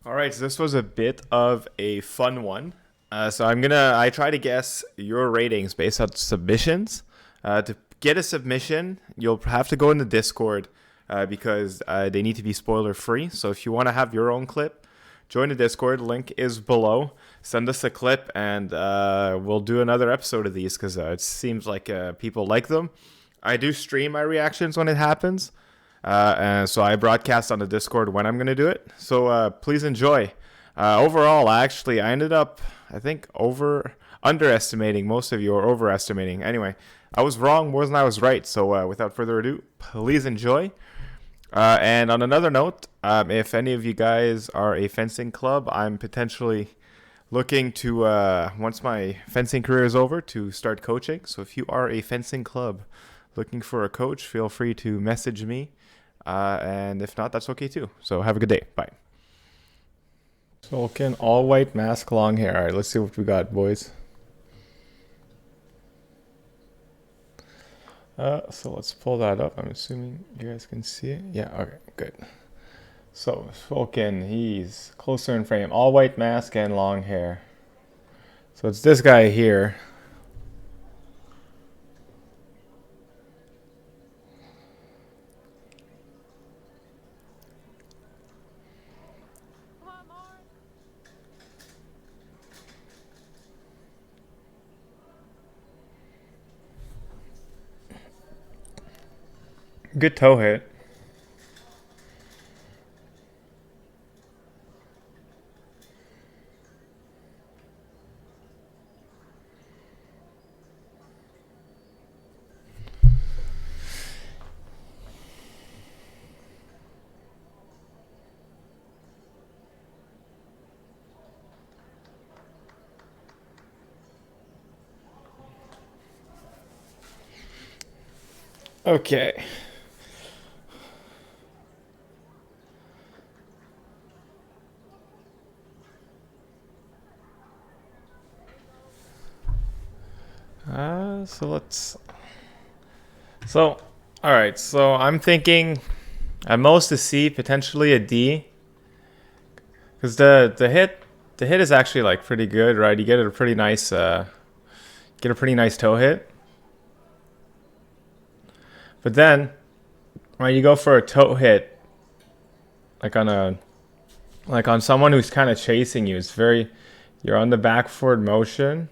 All right, so this was a bit of a fun one. I try to guess your ratings based on submissions. To get a submission, you'll have to go in the Discord because they need to be spoiler free. So if you want to have your own clip, join the Discord. Link is below. Send us a clip, and we'll do another episode of these because it seems like people like them. I do stream my reactions when it happens. And so I broadcast on the Discord when I'm going to do it. So please enjoy. Overall, I ended up, I think, underestimating most of you, or overestimating. Anyway, I was wrong more than I was right. So without further ado, please enjoy. And on another note, if any of you guys are a fencing club, I'm potentially looking to, once my fencing career is over, to start coaching. So if you are a fencing club looking for a coach, feel free to message me. And if not, that's okay too. So have a good day. Bye. Sulkin, all white mask, long hair. All right, let's see what we got, boys. So let's pull that up. I'm assuming you guys can see it. Yeah, okay, good. So Sulkin, he's closer in frame. All white mask and long hair. So it's this guy here. Good toe hit. Okay. So let's. So, all right. So I'm thinking at most a C, potentially a D, because the hit is actually like pretty good, right? You get a pretty nice toe hit. But then when you go for a toe hit, like on someone who's kind of chasing you, you're on the back forward motion.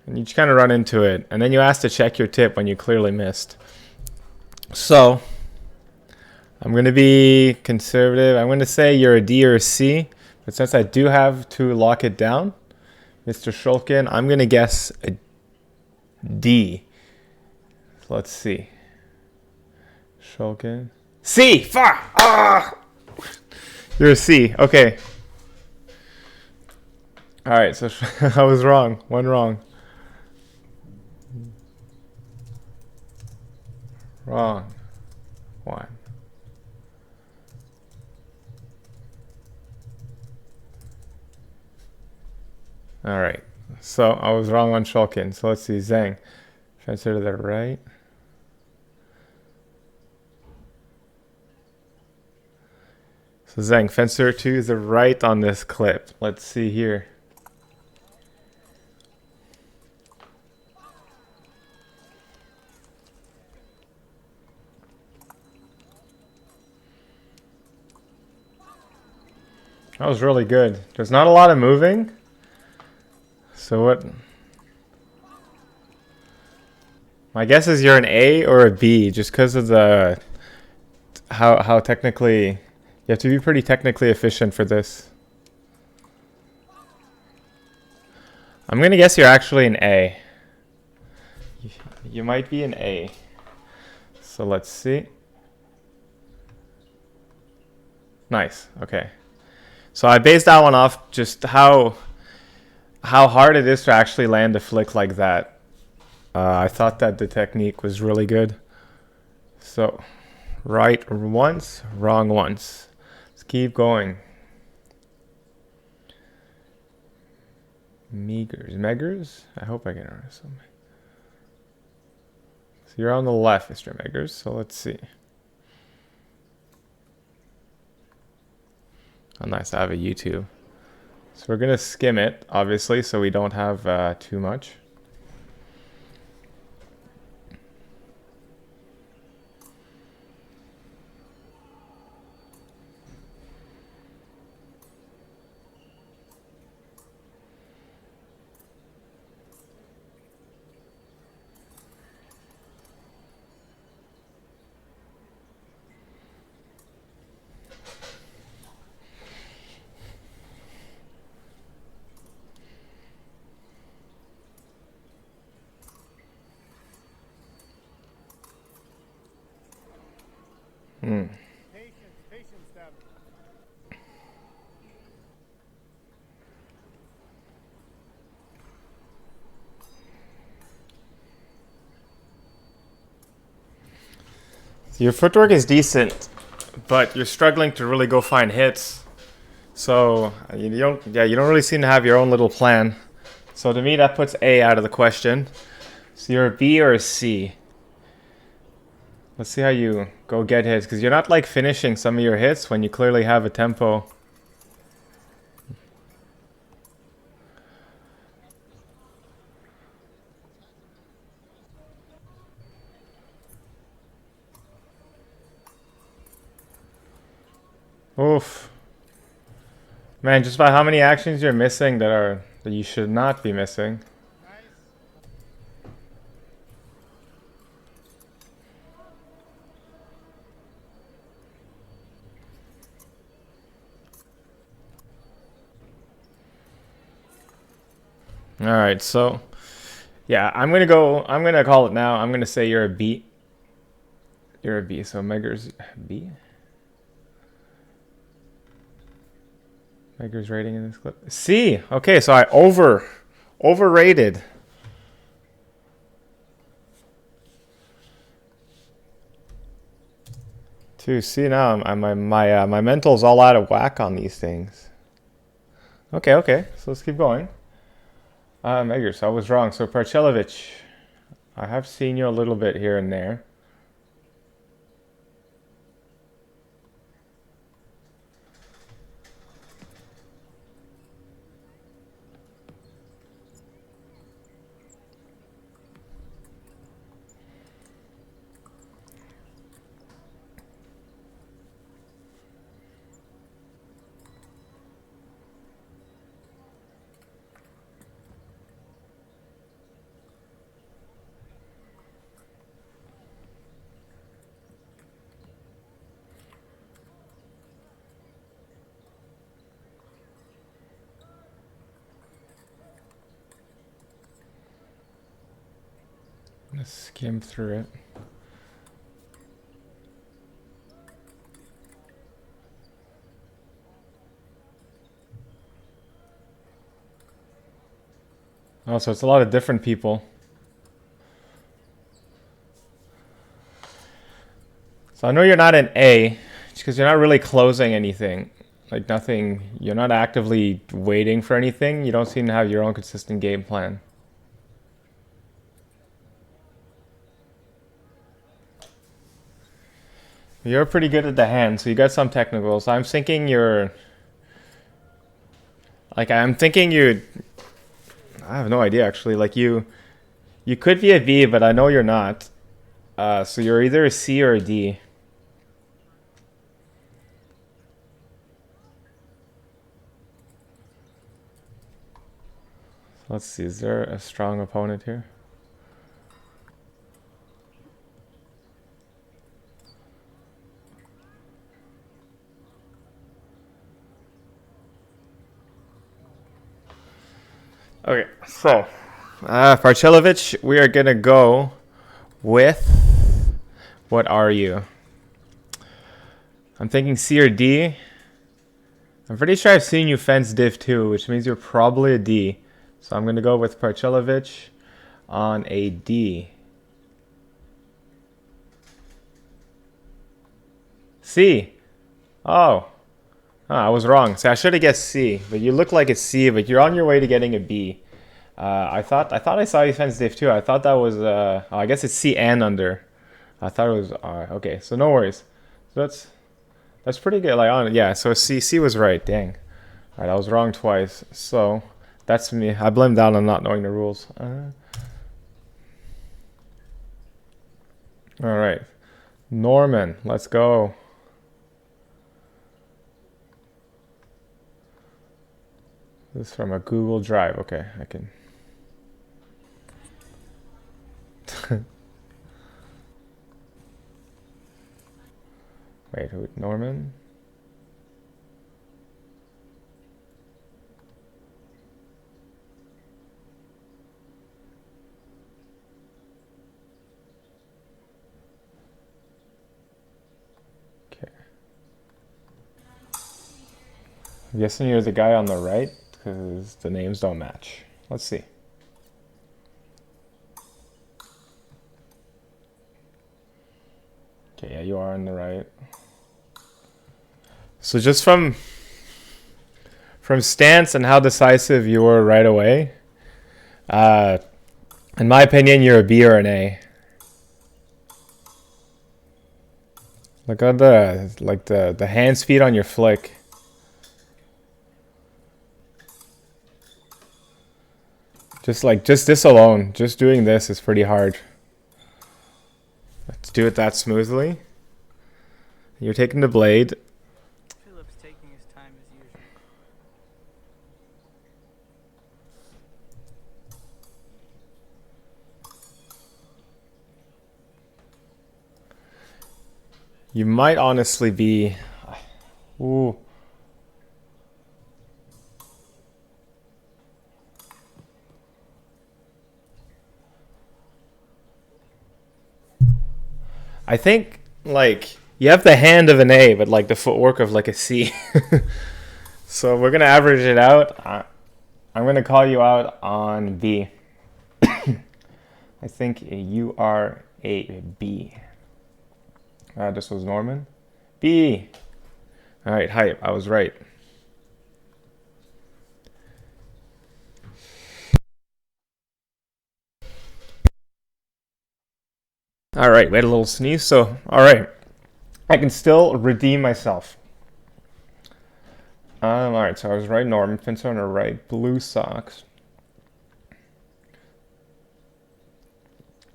And you just kind of run into it. And then you ask to check your tip when you clearly missed. So, I'm going to be conservative. I'm going to say you're a D or a C. But since I do have to lock it down, Mr. Shulkin, I'm going to guess a D. So let's see. Shulkin. C! Fuck! Ah! You're a C. Okay. Alright, so I was wrong. One wrong. Wrong. One. All right. So I was wrong on Shulkin. So let's see. Zhang. Fencer to the right. So Zhang, fencer to the right on this clip. Let's see here. That was really good. There's not a lot of moving. So what? My guess is you're an A or a B, just because of the how technically you have to be pretty technically efficient for this. I'm gonna guess you're actually an A. You might be an A. So let's see. Nice. Okay. So I based that one off just how hard it is to actually land a flick like that. I thought that the technique was really good. So, right once, wrong once. Let's keep going. Meggers? I hope I get it right. So you're on the left, Mr. Meggers. So let's see. Oh, nice. I have a YouTube. So we're gonna skim it, obviously, so we don't have too much. Patience, Devin. Your footwork is decent, but you're struggling to really go find hits. So you don't really seem to have your own little plan. So to me, that puts A out of the question. So you're a B or a C. Let's see how you go get hits, because you're not like finishing some of your hits when you clearly have a tempo. Oof. Man, just by how many actions you're missing that you should not be missing. All right, so yeah, I'm gonna call it now. I'm gonna say you're a B. You're a B. So Megger's B. Megger's rating in this clip. C. Okay, so I overrated. To see now, my mental's all out of whack on these things. Okay. So let's keep going. Megers, I was wrong. So Parchelovic, I have seen you a little bit here and there. Let's skim through it. Oh, so it's a lot of different people. So I know you're not an A, because you're not really closing anything. Like nothing, you're not actively waiting for anything. You don't seem to have your own consistent game plan. You're pretty good at the hand, so you got some technicals. I'm thinking you're... Like, I'm thinking you... I have no idea, actually. Like, you could be a B, but I know you're not. So you're either a C or a D. Let's see, is there a strong opponent here? Okay, so Parchelovic, we are gonna go with what are you? I'm thinking C or D. I'm pretty sure I've seen you fence div 2, which means you're probably a D. So I'm gonna go with Parchelovic on a D. C. Oh. I was wrong. So I should have guessed C, but you look like a C, but you're on your way to getting a B. I thought I saw you fence div 2. I thought that was oh, I guess it's C and under. I thought it was okay. So no worries. So That's pretty good. Like on yeah. So C was right. Dang. All right, I was wrong twice. So that's me. I blame that on not knowing the rules. All right, Norman, let's go. This is from a Google Drive. Okay, I can. Wait, who? Norman? Okay. I'm guessing you're the guy on the right because the names don't match. Let's see. Okay, yeah, you are on the right. So just from stance and how decisive you were right away, in my opinion, you're a B or an A. Look at the hand speed on your flick. Just this alone, just doing this is pretty hard. To do it that smoothly. You're taking the blade. Philip's taking his time as usual. You might honestly be. Ooh. I think like you have the hand of an A, but like the footwork of like a C. So we're gonna average it out. I'm gonna call you out on B. I think you are a B. This was Norman. B. All right, hype. I was right. All right, we had a little sneeze. So, all right, I can still redeem myself. All right, so I was right. Norman Finster on the right. Blue socks.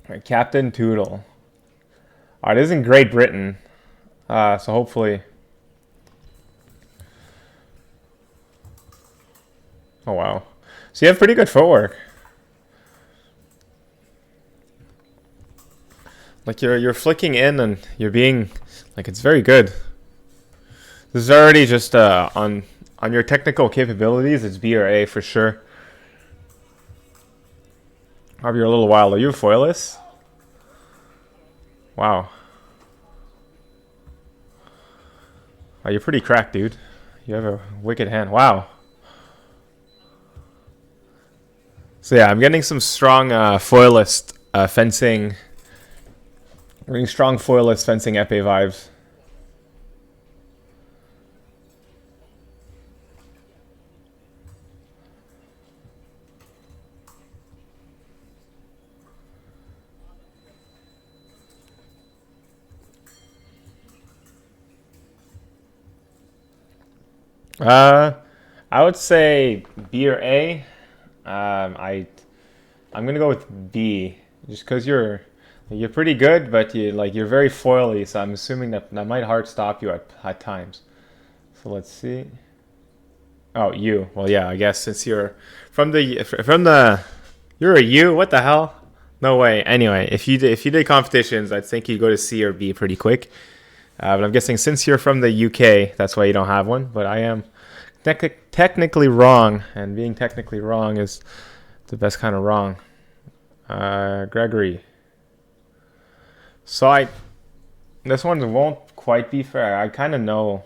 All right, Captain Toodle. All right, this is in Great Britain. So hopefully. Oh wow. So you have pretty good footwork. Like you're flicking in and you're being like it's very good. This is already just on your technical capabilities. It's B or A for sure. However, you're a little wild. Are you a foilless? Wow. Oh, you're pretty cracked, dude. You have a wicked hand. Wow. So yeah, I'm getting some strong foilist fencing. Getting strong foilist fencing epee vibes. I would say B or A. I'm gonna go with B, just because you're pretty good, but you're very foily. So I'm assuming that might hard stop you at times. So let's see. Oh, you. Well, yeah. I guess since you're from the you're a U. What the hell? No way. Anyway, if you did competitions, I'd think you'd go to C or B pretty quick. But I'm guessing since you're from the UK, that's why you don't have one. But I am technically wrong, and being technically wrong is the best kind of wrong. Gregory. So this one won't quite be fair. I kind of know.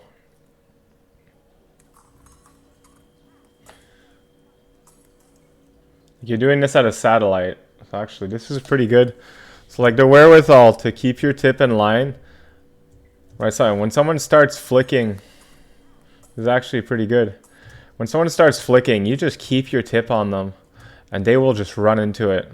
You're doing this at a satellite. So actually, this is pretty good. So like the wherewithal to keep your tip in line. Right, so when someone starts flicking, this is actually pretty good. When someone starts flicking, you just keep your tip on them, and they will just run into it.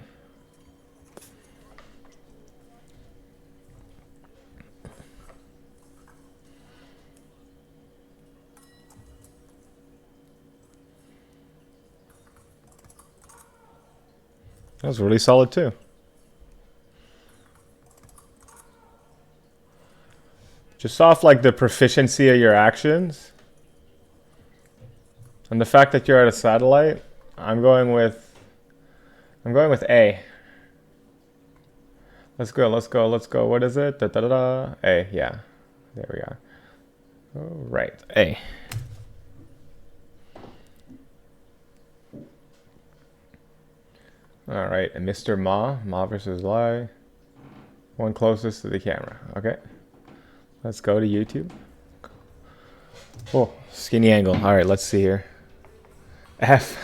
That was really solid too. Just off like the proficiency of your actions and the fact that you're at a satellite, I'm going with A. Let's go. What is it? Da, da, da, da. A, yeah. There we are. All right, A. All right, and Mr. Ma versus Lai. One closest to the camera. Okay. Let's go to YouTube. Oh, skinny angle. All right, let's see here. F.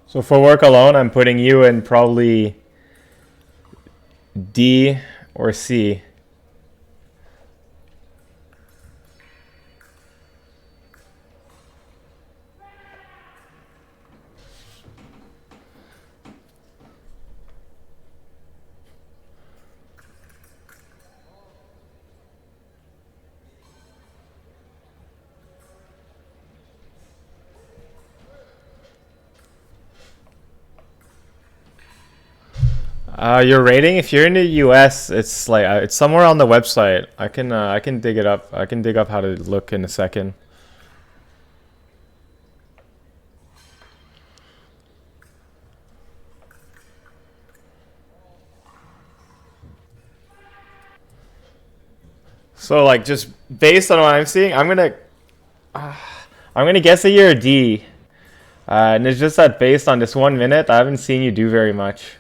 So for work alone, I'm putting you in probably D or C. Your rating, if you're in the US, it's like it's somewhere on the website. I can dig it up. I can dig up how to look in a second. So like just based on what I'm seeing, I'm gonna guess that you're a D. And it's just that based on this 1 minute, I haven't seen you do very much.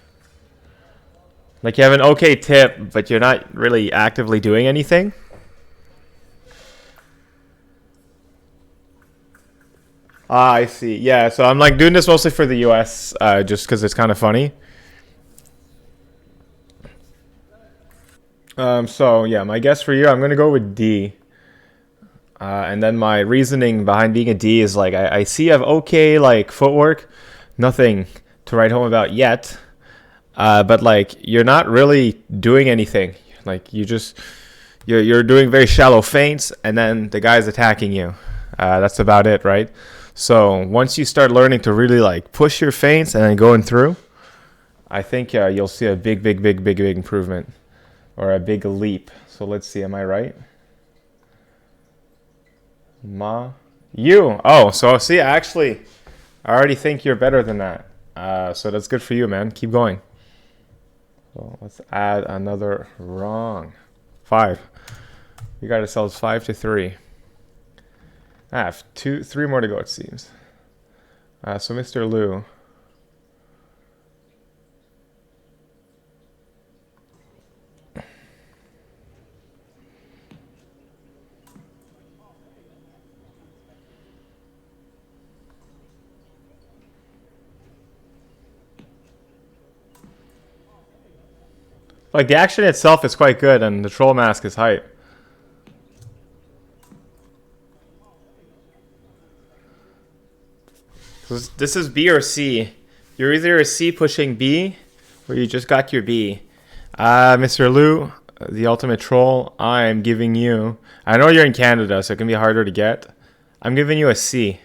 Like you have an okay tip, but you're not really actively doing anything. Ah, I see. Yeah, so I'm like doing this mostly for the US, just because it's kind of funny. So yeah, my guess for you, I'm gonna go with D. And then my reasoning behind being a D is like I see you have okay like footwork, nothing to write home about yet. But like you're not really doing anything. Like you're doing very shallow feints, and then the guy's attacking you. That's about it, right? So once you start learning to really like push your feints and then going through, I think you'll see a big improvement or a big leap. So let's see, am I right? You. Oh, so see, actually, I already think you're better than that. So that's good for you, man. Keep going. So let's add another wrong. 5. We got ourselves 5-3. I have 3 more to go, it seems. So Mr. Liu. Like the action itself is quite good, and the troll mask is hype. This is B or C. You're either a C pushing B, or you just got your B. Mr. Liu, the ultimate troll, I'm giving you... I know you're in Canada, so it can be harder to get. I'm giving you a C.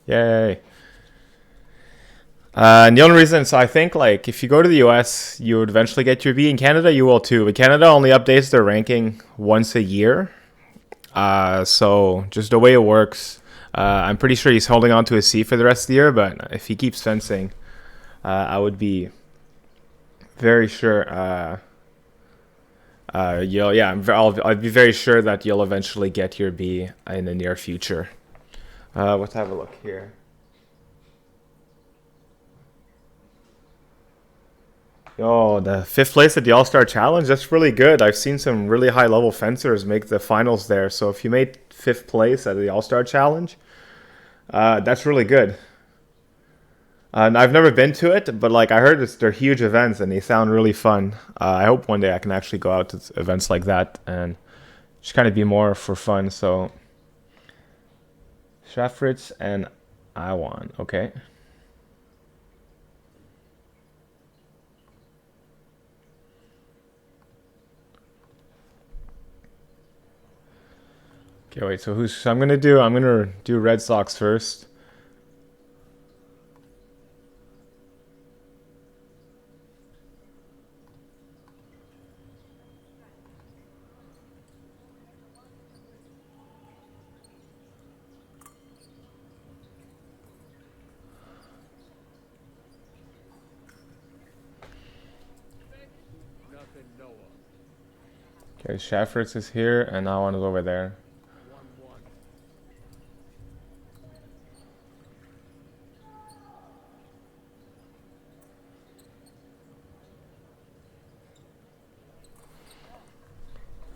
Yay. And the only reason, so I think like if you go to the US, you would eventually get your B. In Canada, you will too. But Canada only updates their ranking once a year. So just the way it works, I'm pretty sure he's holding on to a C for the rest of the year. But if he keeps fencing, I would be very sure. I'd be very sure that you'll eventually get your B in the near future. Let's have a look here. Yo, the 5th place at the All-Star Challenge, that's really good. I've seen some really high-level fencers make the finals there. So if you made 5th place at the All-Star Challenge, that's really good. And I've never been to it, but like I heard they're huge events and they sound really fun. I hope one day I can actually go out to events like that and just kind of be more for fun. So Schafritz and Iwan, okay. Okay, wait. So who's? So I'm gonna do Red Sox first. Nothing, Noah. Okay, Shafferts is here, and Awan is over there. 1-1.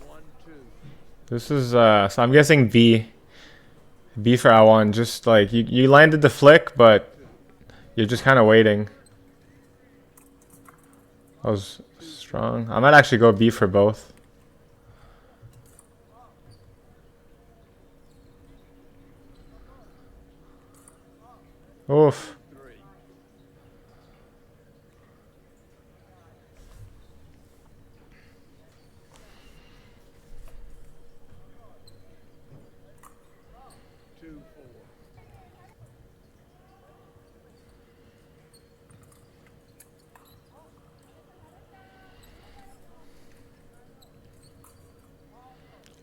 One, two. This is so I'm guessing B for Awan. Just like you landed the flick, but you're just kind of waiting. That was strong. I might actually go B for both. Oof. 3. Two, 4.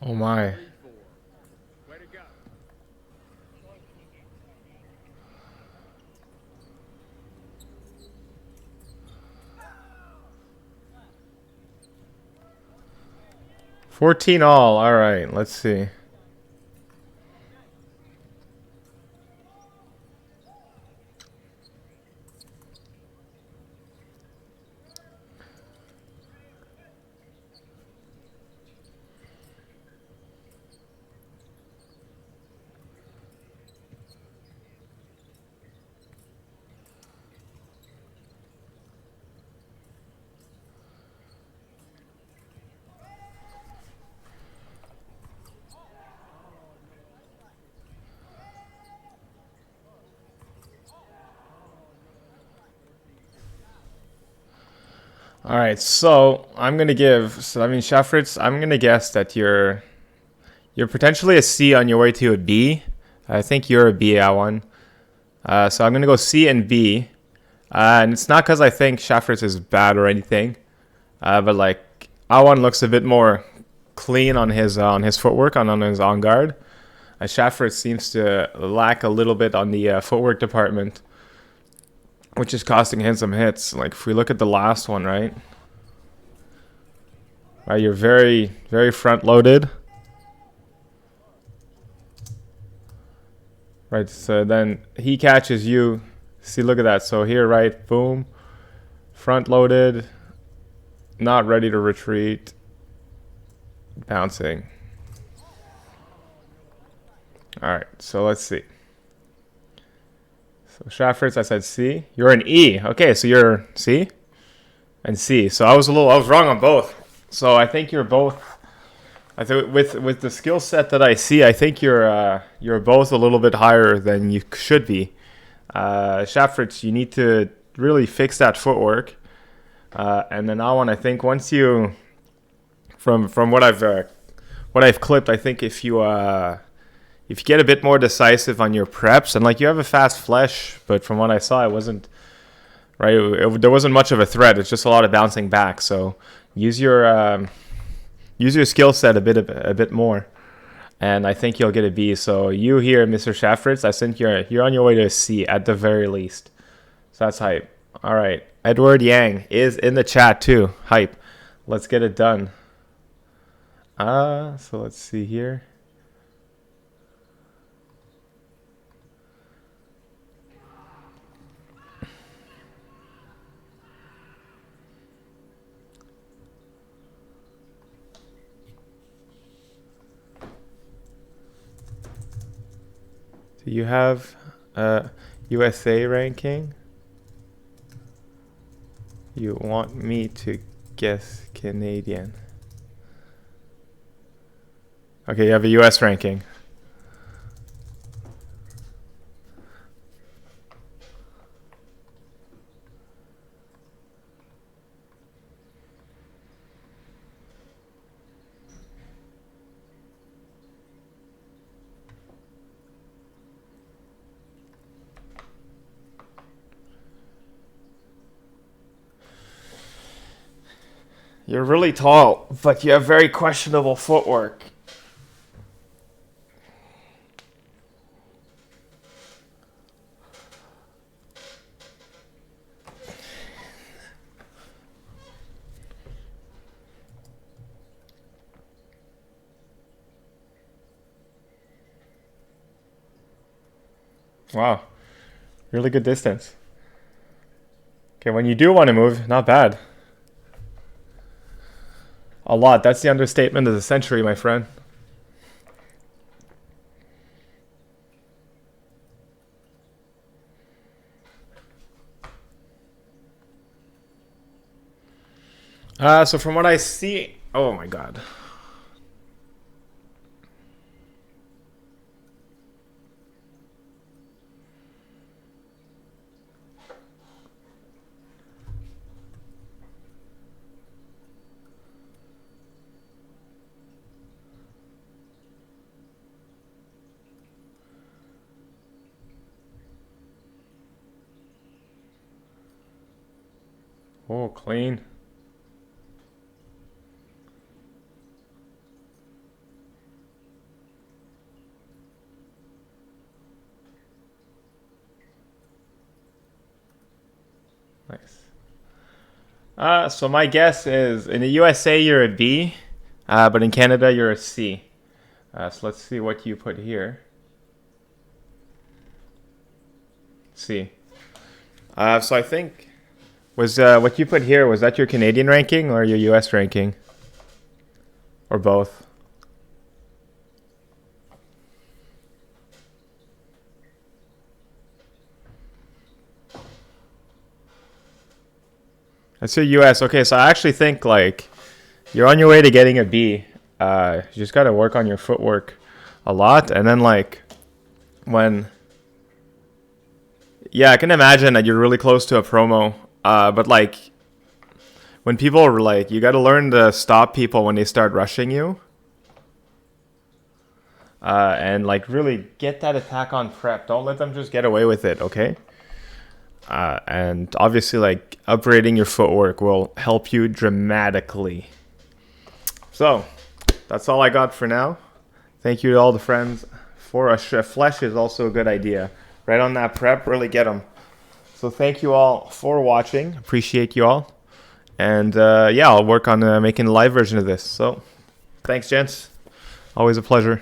Oh my. 3-4. Way to go. $14 all. All right. Let's see. All right, so I'm gonna give. So I mean, Shafritz, I'm gonna guess that you're potentially a C on your way to a B. I think you're a B, Awan. So I'm gonna go C and B, and it's not because I think Shafritz is bad or anything, but like Awan looks a bit more clean on his footwork, on his on guard. Shafritz seems to lack a little bit on the footwork department, which is costing him some hits. Like if we look at the last one, right? Right, you're very, very front loaded. Right, so then he catches you. See, look at that. So here, right, boom, front loaded, not ready to retreat, bouncing. All right, so let's see. So Shafferts, I said C. You're an E. Okay, so you're C and C. So I was wrong on both. So I think you're both. I think with the skill set that I see, I think you're both a little bit higher than you should be. Shafferts, you need to really fix that footwork, and then I think once you, from what I've clipped, I think if you get a bit more decisive on your preps, and like you have a fast flesh, but from what I saw, it wasn't right. There wasn't much of a threat. It's just a lot of bouncing back. So use your skill set a bit more, and I think you'll get a B. So you here, Mr. Shafritz, I think you're on your way to a C at the very least. So that's hype. All right, Edward Yang is in the chat too. Hype. Let's get it done. So let's see here. Do you have USA ranking? You want me to guess Canadian? Okay, you have a US ranking. You're really tall, but you have very questionable footwork. Wow. Really good distance. Okay, when you do want to move, not bad. A lot. That's the understatement of the century, my friend. So from what I see, oh my god. Oh, clean. Nice. So my guess is in the USA you're a B, but in Canada you're a C. So let's see what you put here. C. So I think was what you put here, was that your Canadian ranking or your US ranking? Or both? That's your US. Okay, so I actually think like you're on your way to getting a B. You just gotta work on your footwork a lot, and then like when, yeah, I can imagine that you're really close to a promo. But like when people are like, you gotta learn to stop people when they start rushing you. And like really get that attack on prep. Don't let them just get away with it, okay? And obviously like upgrading your footwork will help you dramatically. So that's all I got for now. Thank you to all the friends. For a flesh is also a good idea. Right on that prep, really get them. So thank you all for watching. Appreciate you all. And yeah, I'll work on making a live version of this. So thanks, gents. Always a pleasure.